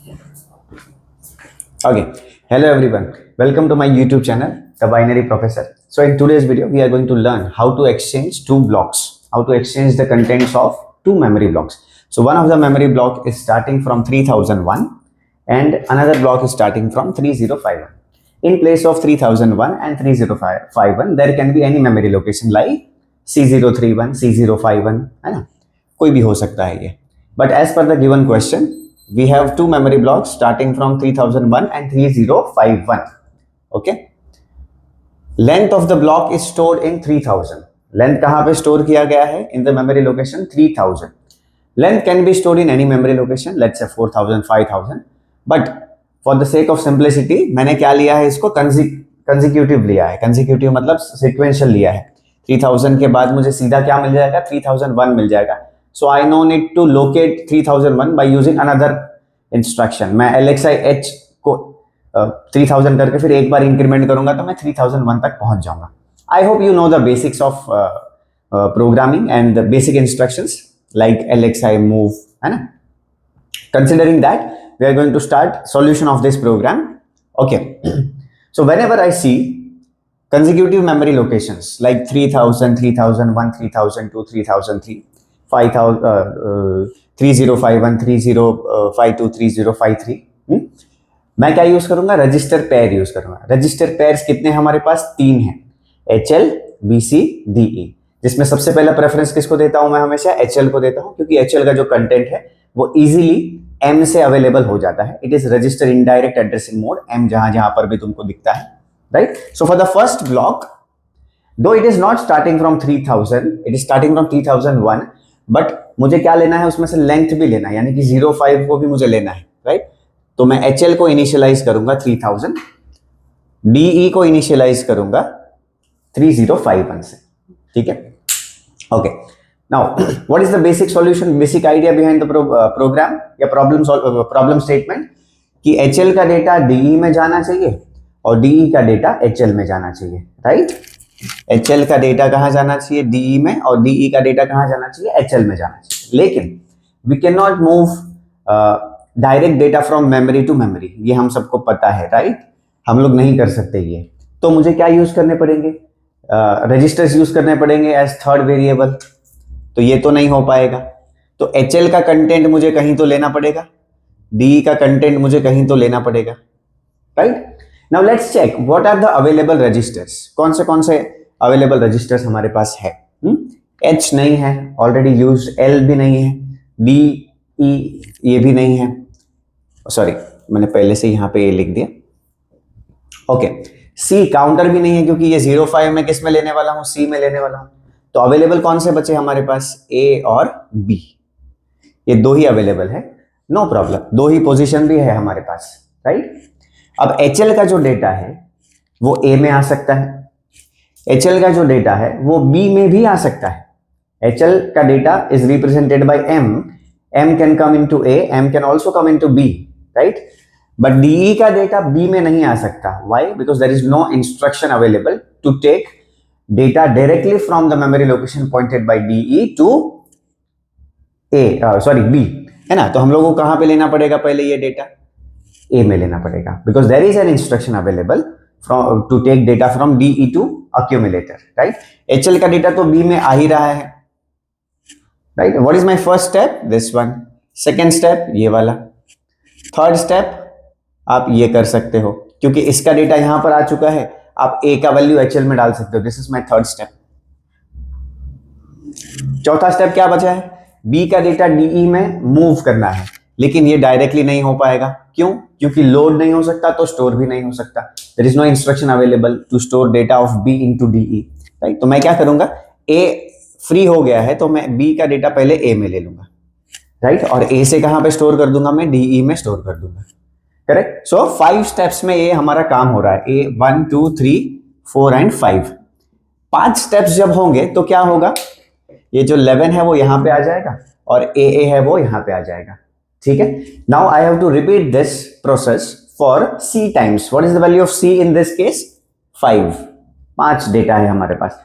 Okay, hello everyone. Welcome to my YouTube channel, The Binary Professor. So in today's video, we are going to learn how to exchange two blocks, how to exchange the contents of two memory blocks. So one of the memory block is starting from 3001 and another block is starting from 3051. In place of 3001 and 3051, there can be any memory location like C031, C051, है ना? कोई भी हो सकता है ये. But as per the given question, we have two memory blocks starting from 3001 and 3051. Okay. Length of the block is stored in 3000. Length कहाँ पे store किया गया है? In the memory location 3000. Length can be stored in any memory location, let's say 4000, 5000. But for the sake of simplicity, मैंने क्या लिया है इसको consecutive लिया है. Consecutive मतलब sequential लिया है. 3000 के बाद मुझे सीधा क्या मिल जाएगा? 3001 मिल जाएगा. So I no need to locate 3001 by using another instruction. मैं LXI H को 3000 करके फिर एक बार इंक्रीमेंट करूंगा तो मैं 3001 तक पहुंच जाऊंगा. I hope you know the basics of programming and the basic instructions like LXI move, है ना? Considering that, we are going to start solution of this program. Okay. So whenever I see consecutive memory locations like 3000, 3001, 3002, 3003, 3051, 3052, 3053, मैं क्या use करूंगा? Register pair use करूंगा. Register pairs कितने हमारे पास? 3 हैं, HL, BC, DE, जिसमें सबसे पहला प्रेफरेंस किसको देता हूं? मैं हमेशा HL को देता हूं क्योंकि HL का जो कंटेंट है वो इजीली M से अवेलेबल हो जाता है. It is register indirect addressing mode, M जहां जहां पर भी तुमको दिखता है, right? So for the first block, दो it is not starting from 3000, it is starting from 3001, but मुझे क्या लेना है? उसमें से लेंथ भी लेना है, यानी कि 05 को भी मुझे लेना है, राइट? तो मैं HL को इनिशियलाइज करूंगा 3000, DE को इनिशियलाइज करूंगा 3051 से, ठीक है? Okay. Now what is the basic solution, basic idea behind the program या प्रॉब्लम स्टेटमेंट कि HL का डेटा DE में जाना चाहिए और DE का डेटा HL में जाना चाहिए, राइट? HL का डेटा कहां जाना चाहिए? DE में, और DE का डेटा कहां जाना चाहिए? HL में जाना चाहिए. लेकिन we can not move direct data from memory to memory, ये हम सबको पता है, राइट? हम लोग नहीं कर सकते ये. तो मुझे क्या यूज करने पड़ेंगे? रजिस्टर्स यूज करने पड़ेंगे एज थर्ड वेरिएबल. तो ये तो नहीं हो पाएगा. तो HL का कंटेंट मुझे कहीं तो लेना पड़ेगा, DE का कंटेंट मुझे कहीं तो लेना पड़ेगा, right? Now let's check what are the available registers. कौन से अवेलेबल रजिस्टर्स हमारे पास है? H नहीं है, ऑलरेडी यूज्ड. L भी नहीं है, DE ये भी नहीं है. सॉरी, मैंने पहले से यहां पे ये लिख दिया. ओके. C काउंटर भी नहीं है क्योंकि ये 05 में किस में लेने वाला हूं? C में लेने वाला हूं. तो अवेलेबल कौन से बचे हमारे पास? A और B. ये दो ही अवेलेबल है, नो प्रॉब्लम. दो ही पोजीशन भी है हमारे पास, राइट? अब HL का जो डेटा है वो A में आ सकता है, HL का जो डेटा है वो B में भी आ सकता है. HL का data is represented by M can come into A, M can also come into B, right? But DE का डेटा B में नहीं आ सकता. Why? Because there is no instruction available to take data directly from the memory location pointed by DE to B, है ना? तो हम लोगों को कहां पे लेना पड़ेगा? पहले ये डेटा A में लेना पड़ेगा, because there is an instruction available from to take data from DE to accumulator, right? HL का डेटा तो B में आ ही रहा है, right? What is my first step? This one. Second step ये वाला. थर्ड स्टेप आप ये कर सकते हो क्योंकि इसका डेटा यहां पर आ चुका है, आप A का वैल्यू HL में डाल सकते हो. This is my third step. चौथा स्टेप क्या बचा है? B का डेटा DE में मूव करना है, लेकिन ये डायरेक्टली नहीं हो पाएगा. क्यों? क्योंकि लोड नहीं हो सकता तो स्टोर भी नहीं हो सकता. There is no instruction available to store data of B into DE, right? तो मैं क्या करूंगा? A फ्री हो गया है तो मैं B का डेटा पहले A में ले लूंगा, राइट? और A से कहां पे स्टोर कर दूंगा? मैं DE में स्टोर कर दूंगा, करेक्ट? सो 5 स्टेप्स में ये हमारा काम हो रहा है. A 1 2 3 4 and 5. 5 स्टेप्स जब होंगे तो क्या होगा? ये जो 11 है वो यहां पे आ जाएगा और AA है वो यहां पे आ जाएगा, ठीक है? Now I have to repeat this process for C times. What is the value of C in this case? 5. 5 data है हमारे पास.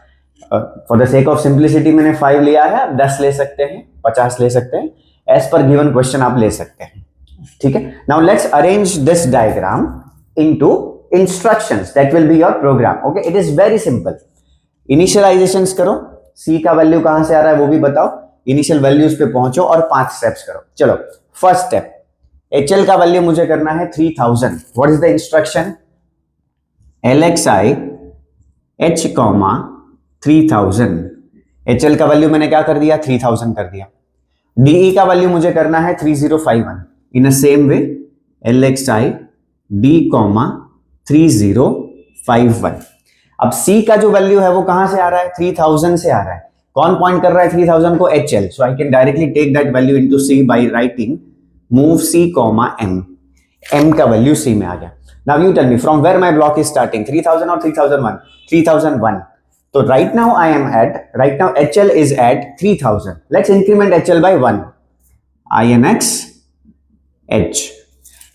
For the sake of simplicity मैंने 5 लिया है. 10 ले सकते हैं, 50 ले सकते हैं, एज पर गिवन क्वेश्चन आप ले सकते हैं, ठीक है. Now let's arrange this diagram into instructions that will be your program. Okay, it is very simple. Initializations करो, सी का वैल्यू कहां से आ रहा है वो भी बताओ, इनिशियल वैल्यूज पे पहुंचो और 5 स्टेप्स करो. चलो, फर्स्ट स्टेप, HL का वैल्यू मुझे करना है 3000. What is the instruction? LXI H, 3000. HL का वैल्यू मैंने क्या कर दिया? 3000 कर दिया. DE का वैल्यू मुझे करना है 3051. In a same way LXI D, 3051. अब C का जो वैल्यू है वो कहां से आ रहा है? 3000 से आ रहा है. कौन पॉइंट कर रहा है 3000 को? HL. So I can directly take that value into C by writing move C, M. M का वैल्यू C में आ गया. Now you tell me from where my block is starting, 3000 or 3001? 3001. So right now HL is at 3000. Let's increment HL by 1. INX H.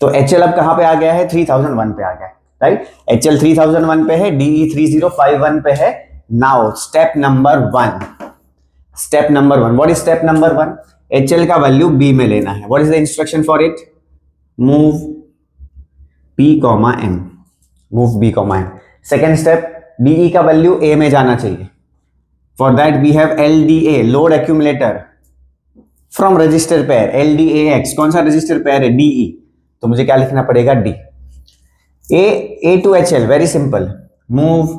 तो HL अब कहां पे आ गया है? 3001 पे आ गया, राइट? HL 3001 पे है, DE 3051 पे है. Now step number 1. Step number 1. What is step number 1? HL का वैल्यू B में लेना है. What is the instruction for it? Move B, M. Move B, M. Second step, DE का वैल्यू A में जाना चाहिए. For that we have LDA, load accumulator from register pair. LDAX कौन सा रजिस्टर पेयर है? DE. तो मुझे क्या लिखना पड़ेगा? D. A to HL, very simple. Move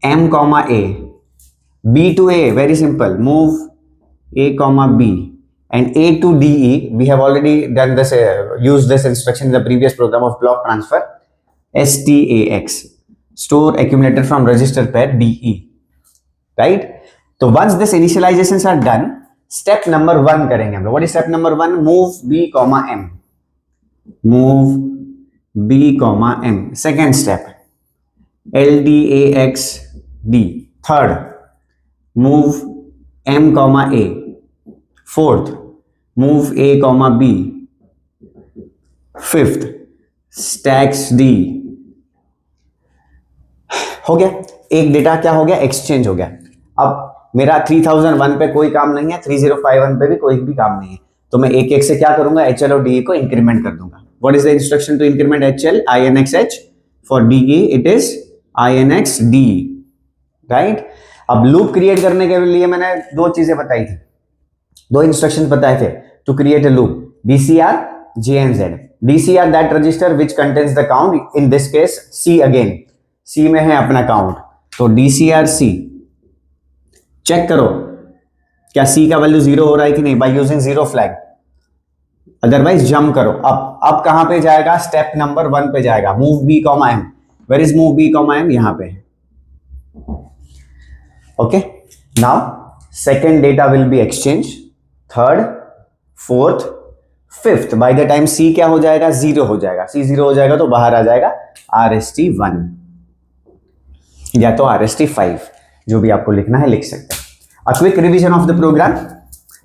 M, A. B to A, very simple. Move A, B. And A to DE, we have already done this, used this instruction in the previous program of block transfer. STAX, store accumulator from register pair DE, right? So once this initializations are done, step number 1 करेंगे हम लोग. What is step number 1? Move B, M. Move B, M. Second step, LDAX D. Third, move M, A. Fourth, move A, B. Fifth, stacks D. हो गया. एक data क्या हो गया? Exchange हो गया. अब मेरा 3001 पे कोई काम नहीं है, 3051 पे भी कोई भी काम नहीं है, तो मैं एक एक से क्या करूंगा? HL और DE को इंक्रीमेंट कर दूंगा. What is the instruction to increment HL? INX H. For DE it is INX D, right? अब लूप क्रिएट करने के लिए मैंने 2 चीजें बताई थी, 2 इंस्ट्रक्शन बताए थे to create a loop. DCR, JNZ. DCR that register which contains the count, in this case C again. C में है अपना काउंट, तो DCR C. चेक करो क्या C का वैल्यू 0 हो रहा है कि नहीं by using 0 flag. Otherwise jump करो. अब कहां पे जाएगा? स्टेप नंबर 1 पे जाएगा. Move B, M. Where is move B, M? यहां पे है. Okay, now second data will be exchange. Third, fourth, fifth. By the time C क्या हो जाएगा? 0 हो जाएगा. C 0 हो जाएगा तो बाहर आ जाएगा RST 1 या तो RST 5, जो भी आपको लिखना है लिख सकते हैं. A quick revision of the program.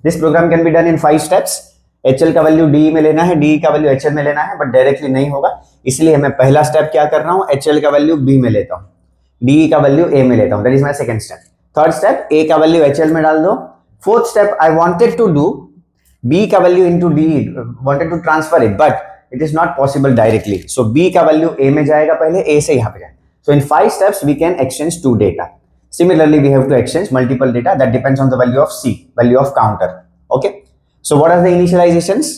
This program can be done in 5 steps. HL का वैल्यू DE में लेना है, DE का वैल्यू HL में लेना है, बट डायरेक्टली नहीं होगा, इसलिए मैं पहला स्टेप क्या कर रहा हूं? HL का वैल्यू B में लेता हूं, DE का वैल्यू A में लेता हूं. That is my second step. Third step, A का वैल्यू HL में डाल दो. Fourth step, I wanted to do B का value into DE, wanted to transfer it, but it is not possible directly. So B का value A में जाएगा पहले, A से यहां पे जाएगा. So in 5 steps we can exchange 2 data. Similarly, we have to exchange multiple data that depends on the value of C, value of counter. Okay. So what are the initializations?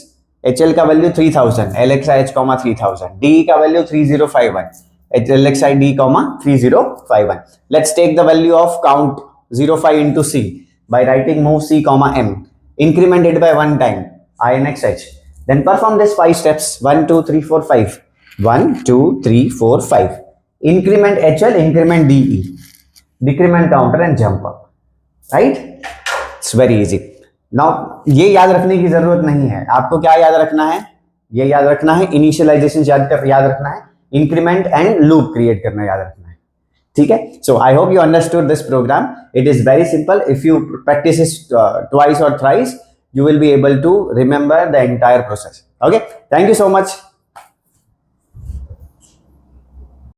HL का value 3000, LXI H, 3000, DE का value 3051, LXI D, 3051. Let's take the value of count 05 into C by writing move C, M. Increment it by 1 time, INX H. Then perform this 5 steps. 1, 2, 3, 4, 5. 1, 2, 3, 4, 5. Increment HL, increment DE, decrement counter and jump up, right? It's very easy. Now ये याद रखने की जरूरत नहीं है. आपको क्या याद रखना है? ये याद रखना है, इनिशियलाइजेशन याद रखना है, इंक्रीमेंट एंड लूप क्रिएट करना याद रखना है. ठीक है? So I hope you understood this program. It is very simple. If you practice it twice or thrice, you will be able to remember the entire process. Okay? Thank you so much.